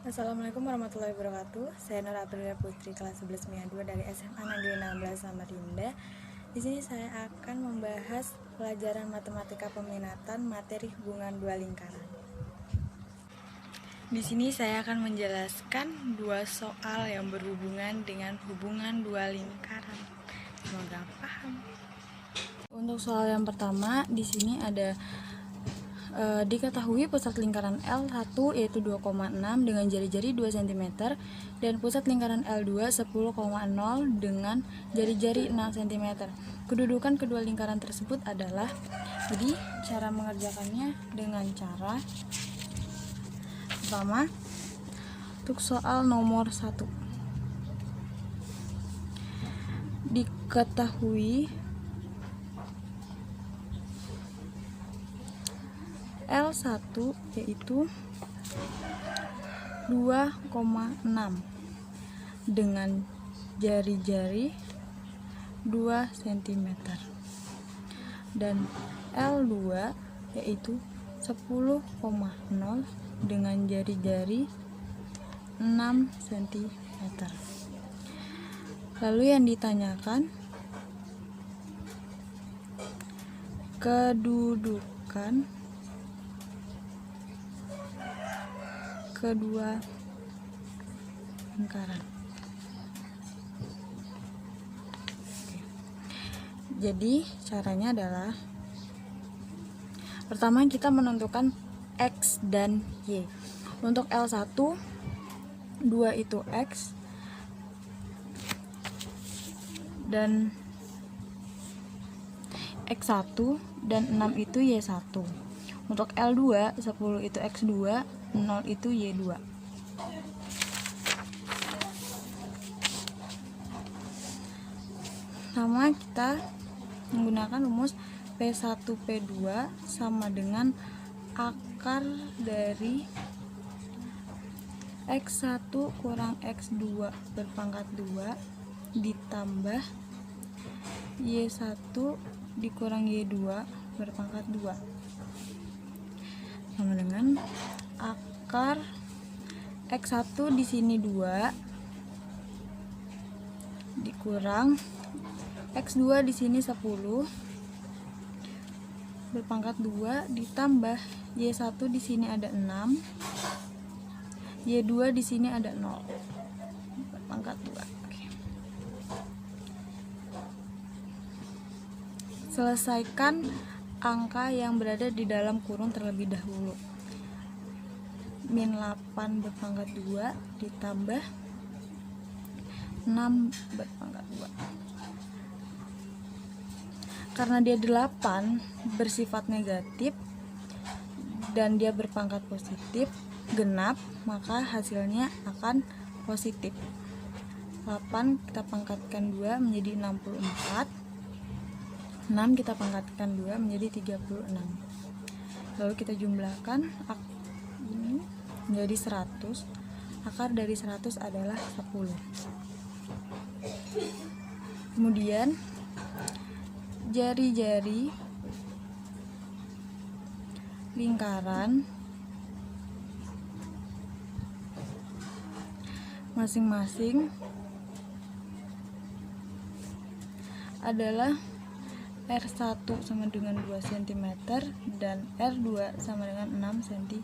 Assalamualaikum warahmatullahi wabarakatuh. Saya Nur Aprilia Putri kelas 11 MIA 2 dari SMA Negeri 16 Samarinda. Di sini saya akan membahas pelajaran matematika peminatan materi hubungan dua lingkaran. Di sini saya akan menjelaskan dua soal yang berhubungan dengan hubungan dua lingkaran. Semoga paham. Untuk soal yang pertama, di sini ada diketahui pusat lingkaran L1 yaitu 2,6 dengan jari-jari 2 cm dan pusat lingkaran L2 10,0 dengan jari-jari 6 cm. Kedudukan kedua lingkaran tersebut adalah, jadi cara mengerjakannya dengan cara pertama, untuk soal nomor 1 diketahui L1 yaitu 2,6 dengan jari-jari 2 cm dan L2 yaitu 10,0 dengan jari-jari 6 cm. Lalu yang ditanyakan kedudukan kedua lingkaran. Jadi caranya adalah pertama kita menentukan X dan Y. Untuk L1 2 itu X dan X1 dan 6 itu Y1. Untuk L2 10 itu X2, 0 itu Y2. Sama kita menggunakan rumus P1 P2 sama dengan akar dari X1 kurang X2 berpangkat 2 ditambah Y1 dikurang Y2 berpangkat 2 sama dengan akar X1 di sini 2 dikurang X2 di sini 10 berpangkat 2 ditambah Y1 di sini ada 6, Y2 di sini ada 0 berpangkat 2. Oke. Selesaikan angka yang berada di dalam kurung terlebih dahulu. Min 8 berpangkat 2 ditambah 6 berpangkat 2. Karena dia 8 bersifat negatif dan dia berpangkat positif genap, maka hasilnya akan positif. 8 kita pangkatkan 2 menjadi 64, 6 kita pangkatkan 2 menjadi 36. Lalu kita jumlahkan ini menjadi 100. Akar dari 100 adalah 10. Kemudian jari-jari lingkaran masing-masing adalah R1 sama dengan 2 cm dan R2 sama dengan 6 cm.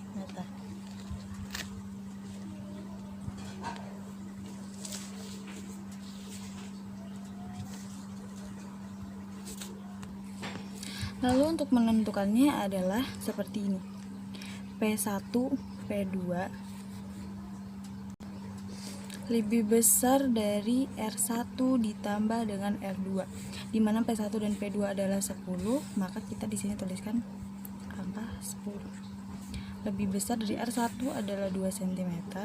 Lalu untuk menentukannya adalah seperti ini. P1, P2 lebih besar dari R1 ditambah dengan R2. Di mana P1 dan P2 adalah 10, maka kita di sini tuliskan angka 10. Lebih besar dari R1 adalah 2 cm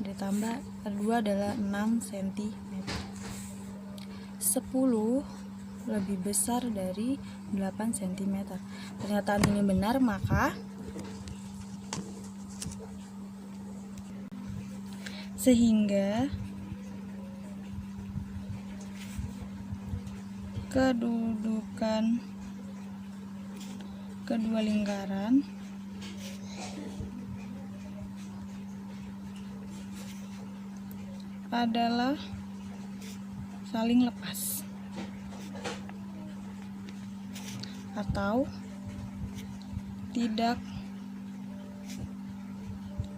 ditambah R2 adalah 6 cm. 10 lebih besar dari 8 cm. Pernyataan ini benar, maka sehingga kedudukan kedua lingkaran adalah saling lepas atau tidak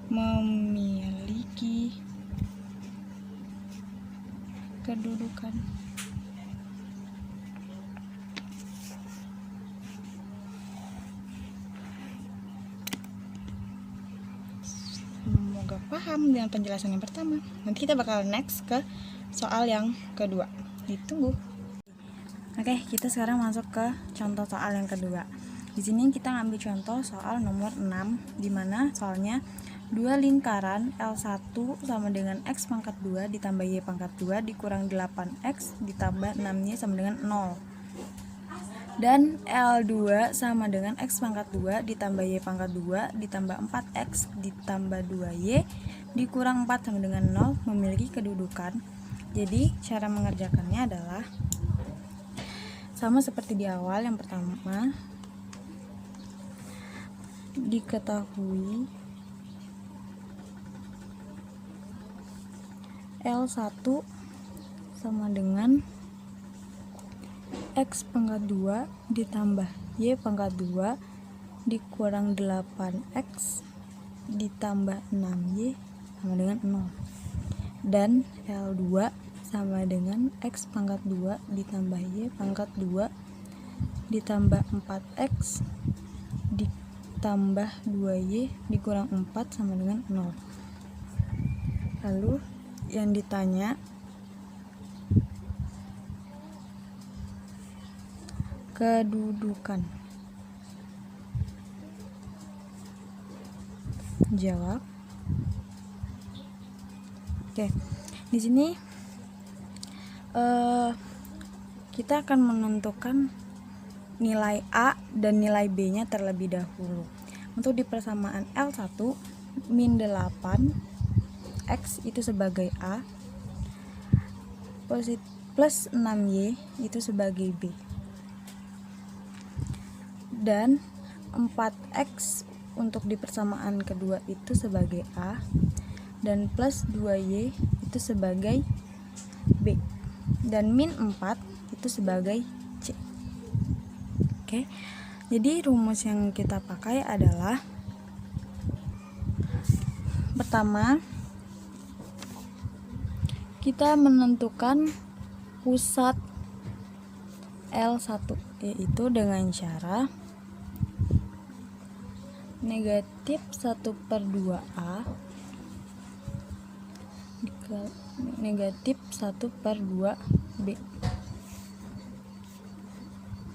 memiliki kedudukan. Semoga paham dengan penjelasan yang pertama. Nanti kita bakal next ke soal yang kedua. Ditunggu. Oke, kita sekarang masuk ke contoh soal yang kedua. Di sini kita ngambil contoh soal nomor 6, di mana soalnya dua lingkaran L1 sama dengan X pangkat 2 ditambah Y pangkat 2 dikurang 8X ditambah 6Y sama dengan 0. Dan L2 sama dengan X pangkat 2 ditambah Y pangkat 2 ditambah 4X ditambah 2Y dikurang 4 sama dengan 0 memiliki kedudukan. Jadi cara mengerjakannya adalah sama seperti di awal. Yang pertama, diketahui L1 sama dengan X pangkat 2 ditambah Y pangkat 2 dikurang 8X ditambah 6Y sama dengan 0. Dan L2 sama dengan X pangkat 2 ditambah Y pangkat 2 ditambah 4X ditambah 2Y dikurang 4 sama dengan 0. Lalu yang ditanya kedudukan. Jawab. Oke. Di sini kita akan menentukan nilai A dan nilai B-nya terlebih dahulu. Untuk di persamaan L1 min 8 X itu sebagai A, plus 6Y itu sebagai B, dan 4X untuk di persamaan kedua itu sebagai A, dan plus 2Y itu sebagai B, dan min 4 itu sebagai C. Oke, jadi rumus yang kita pakai adalah pertama, kita menentukan pusat L1 yaitu dengan cara negatif 1/2A negatif 1/2B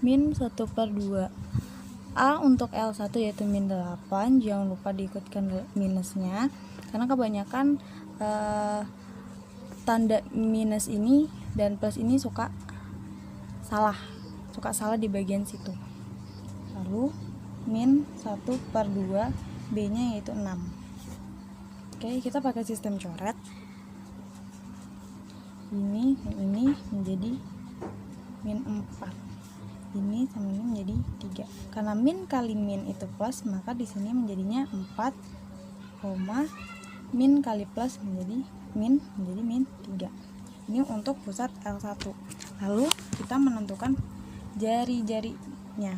min 1/2A untuk L1 yaitu min 8. Jangan lupa diikutkan minusnya karena kebanyakan tanda minus ini dan plus ini suka salah di bagian situ. Lalu min 1/2 B nya yaitu 6. Oke, kita pakai sistem coret. Ini menjadi min 4, ini sama ini menjadi 3. Karena min kali min itu plus, maka di sini menjadinya 4, min kali plus menjadi min 3. Ini untuk pusat L1. Lalu kita menentukan jari-jarinya.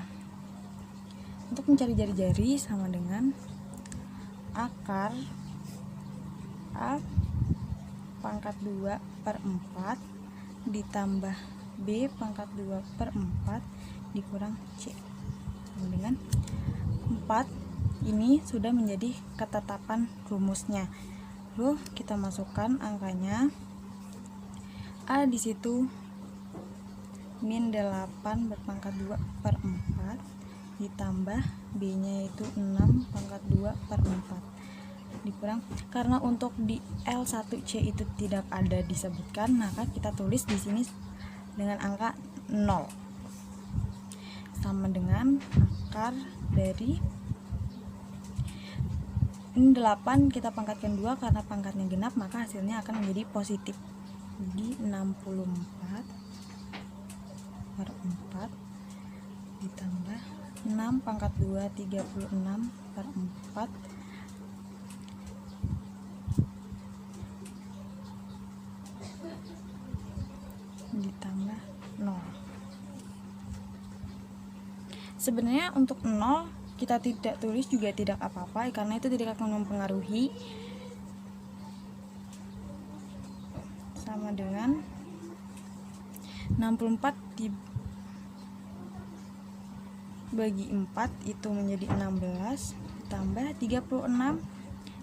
Untuk mencari jari-jari sama dengan akar A pangkat 2/4 ditambah B pangkat 2/4 dikurang C sama dengan 4. Ini sudah menjadi ketetapan rumusnya. Lalu kita masukkan angkanya. A di situ min 8 berpangkat 2/4 ditambah B nya itu 6 pangkat 2/4 dikurang, karena untuk di L1C itu tidak ada disebutkan, maka kita tulis di sini dengan angka 0 sama dengan akar dari ini 8 kita pangkatkan 2 karena pangkatnya genap, maka hasilnya akan menjadi positif. Jadi 64/4 ditambah 6 pangkat 2 36/4 Sebenarnya untuk 0 kita tidak tulis juga tidak apa-apa, karena itu tidak akan mempengaruhi. Sama dengan 64 dibagi 4 itu menjadi 16, tambah 36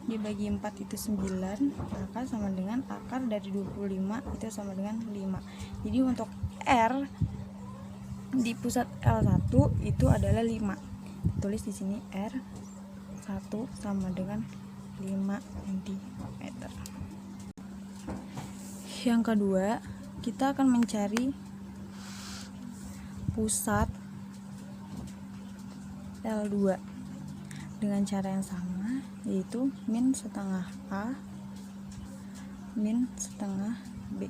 dibagi 4 itu 9, maka sama dengan akar dari 25 itu sama dengan 5. Jadi untuk R di pusat L1 itu adalah 5. Tulis di sini R1 sama dengan 5 cm. Yang kedua, kita akan mencari pusat L2 dengan cara yang sama, yaitu min setengah A min setengah B.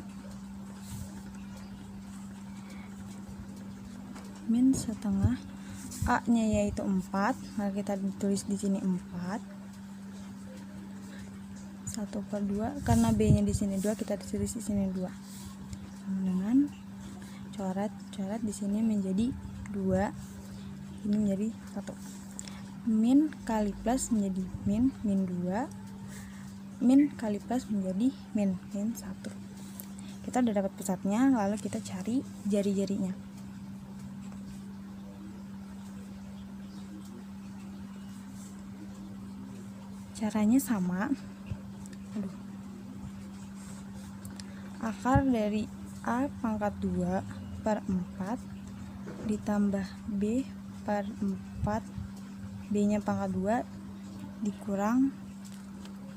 Min setengah A nya yaitu 4, maka kita tulis di sini 4. 1/2, karena B nya di sini 2, kita tulis di sini 2. Sama dengan coret di sini menjadi 2, ini menjadi 1. Min kali plus menjadi min 2, min kali plus menjadi min 1. Kita udah dapat pusatnya, lalu kita cari jari-jarinya. Caranya sama. Akar dari A pangkat 2 per 4 ditambah B per 4, B nya pangkat 2 dikurang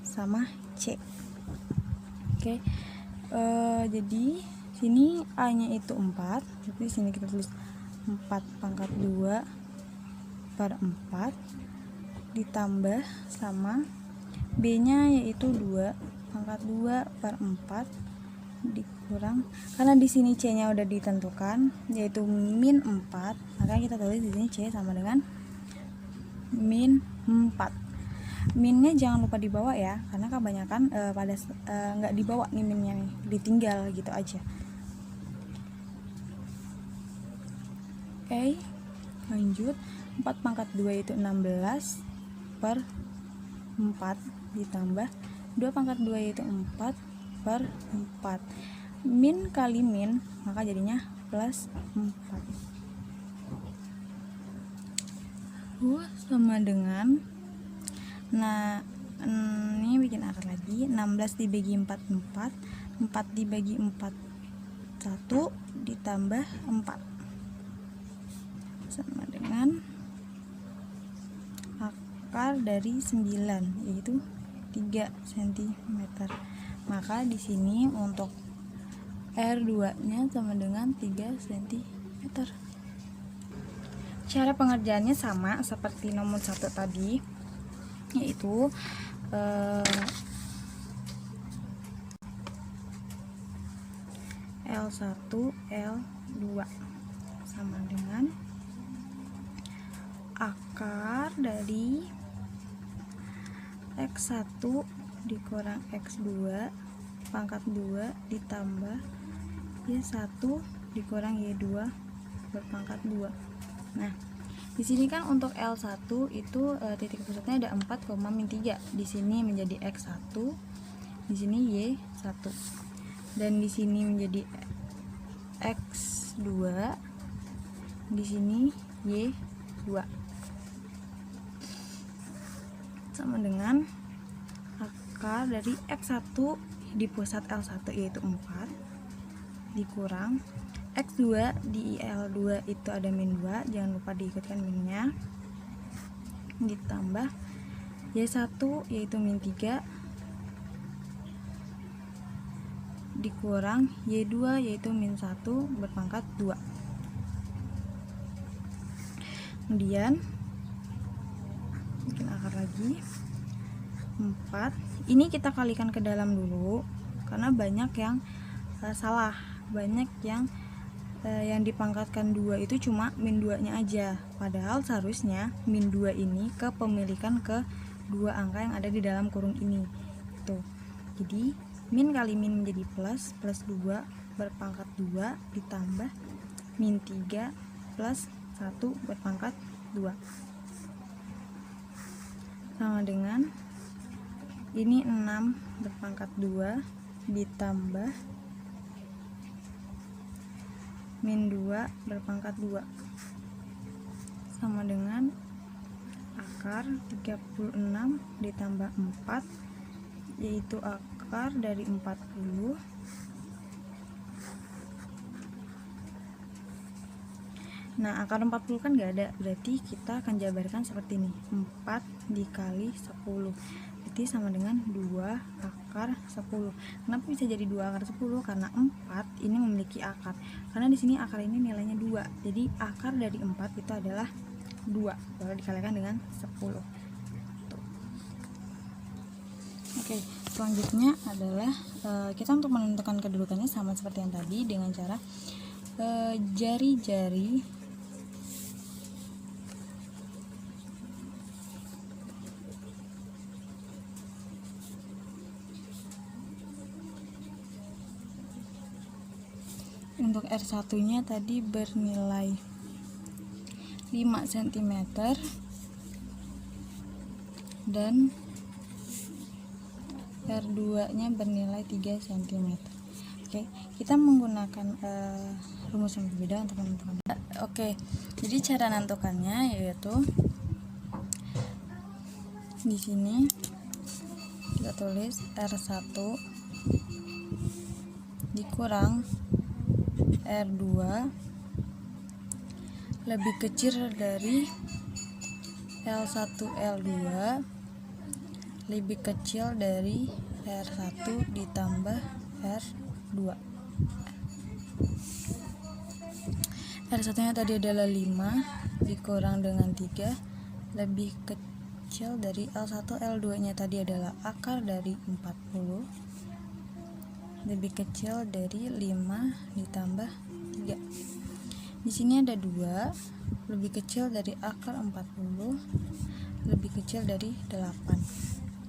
sama C. Oke. Jadi sini A nya itu 4, jadi sini kita tulis 4 pangkat 2 per 4 ditambah sama B nya yaitu 2 pangkat 2 per 4 dikurang, karena di sini C nya udah ditentukan yaitu min 4, maka kita tulis di sini C sama dengan min 4. Minnya jangan lupa dibawa ya, karena kebanyakan pada nggak dibawa nih minnya nih, ditinggal gitu aja. Oke, lanjut. 4 pangkat 2 itu 16 per 4 ditambah 2 pangkat 2 yaitu 4 per 4. Min kali min, maka jadinya plus 4. Sama dengan, nah ini bikin akar lagi. 16 dibagi 4 4 dibagi 4 1 ditambah 4 sama dengan akar dari 9 yaitu 3 cm. Maka di sini untuk R2-nya sama dengan 3 cm. Cara pengerjaannya sama seperti nomor 1 tadi, yaitu L1 L2 sama dengan akar dari X1 dikurang X2 pangkat 2 ditambah Y1 dikurang Y2 berpangkat 2. Nah, di sini kan untuk L1 itu titik pusatnya ada 4,-3. Di sini menjadi X1, di sini Y1. Dan di sini menjadi X2, di sini Y2. Sama dengan akar dari X1 di pusat L1 yaitu 4 dikurang X2 di L2 itu ada min 2, jangan lupa diikutkan minnya, ditambah Y1 yaitu min 3 dikurang Y2 yaitu min 1 berpangkat 2. Kemudian bikin akar lagi 4, ini kita kalikan ke dalam dulu karena banyak yang salah, banyak yang dipangkatkan 2 itu cuma min 2 nya aja, padahal seharusnya min 2 ini kepemilikan ke dua angka yang ada di dalam kurung ini tuh. Jadi min kali min menjadi plus 2 berpangkat 2 ditambah min 3 plus 1 berpangkat 2 sama dengan ini 6 berpangkat 2 ditambah min 2 berpangkat 2 sama dengan akar 36 ditambah 4, yaitu akar dari 40 Nah, akar 40 kan gak ada, berarti kita akan jabarkan seperti ini, 4 dikali 10, berarti sama dengan 2 akar 10. Kenapa bisa jadi 2 akar 10? Karena 4 ini memiliki akar, karena di sini akar ini nilainya 2, jadi akar dari 4 itu adalah 2 kalau dikalikan dengan 10. Oke, selanjutnya adalah kita untuk menentukan kedudukannya sama seperti yang tadi dengan cara jari-jari untuk R1 nya tadi bernilai 5 cm dan R2 nya bernilai 3 cm. Oke, kita menggunakan rumus yang berbeda untuk menentukan. Oke, jadi cara menentukannya yaitu di sini kita tulis R1 dikurang R2 lebih kecil dari L1 L2 lebih kecil dari R1 ditambah R2. R1 nya tadi adalah 5 dikurang dengan 3 lebih kecil dari L1 L2 nya tadi adalah akar dari 40 lebih kecil dari 5 ditambah 3. Di sini ada 2 lebih kecil dari akar 40 lebih kecil dari 8.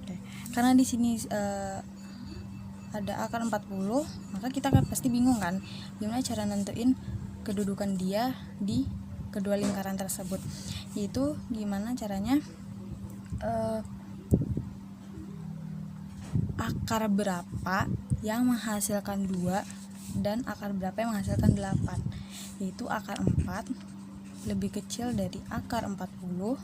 Oke. Karena di sini ada akar 40, maka kita kan pasti bingung kan gimana cara nentuin kedudukan dia di kedua lingkaran tersebut. Yaitu gimana caranya akar berapa yang menghasilkan 2 dan akar berapa yang menghasilkan 8, yaitu akar 4 lebih kecil dari akar 40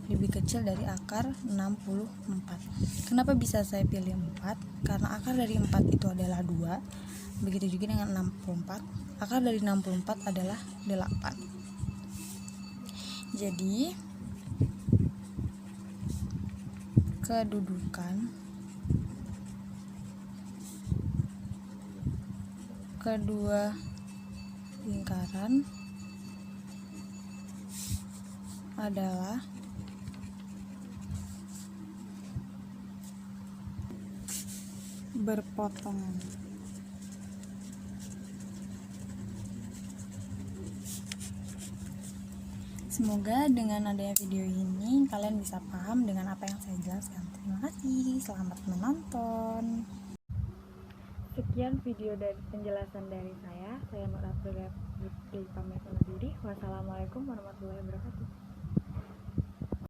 lebih kecil dari akar 64. Kenapa bisa saya pilih 4? Karena akar dari 4 itu adalah 2, begitu juga dengan 64, akar dari 64 adalah 8. Jadi kedudukan kedua lingkaran adalah berpotongan. Semoga dengan adanya video ini kalian bisa paham dengan apa yang saya jelaskan. Terima kasih, selamat menonton. Sekian video dari penjelasan dari saya. Saya Nur Abdullah pamit undur diri. Wassalamualaikum warahmatullahi wabarakatuh.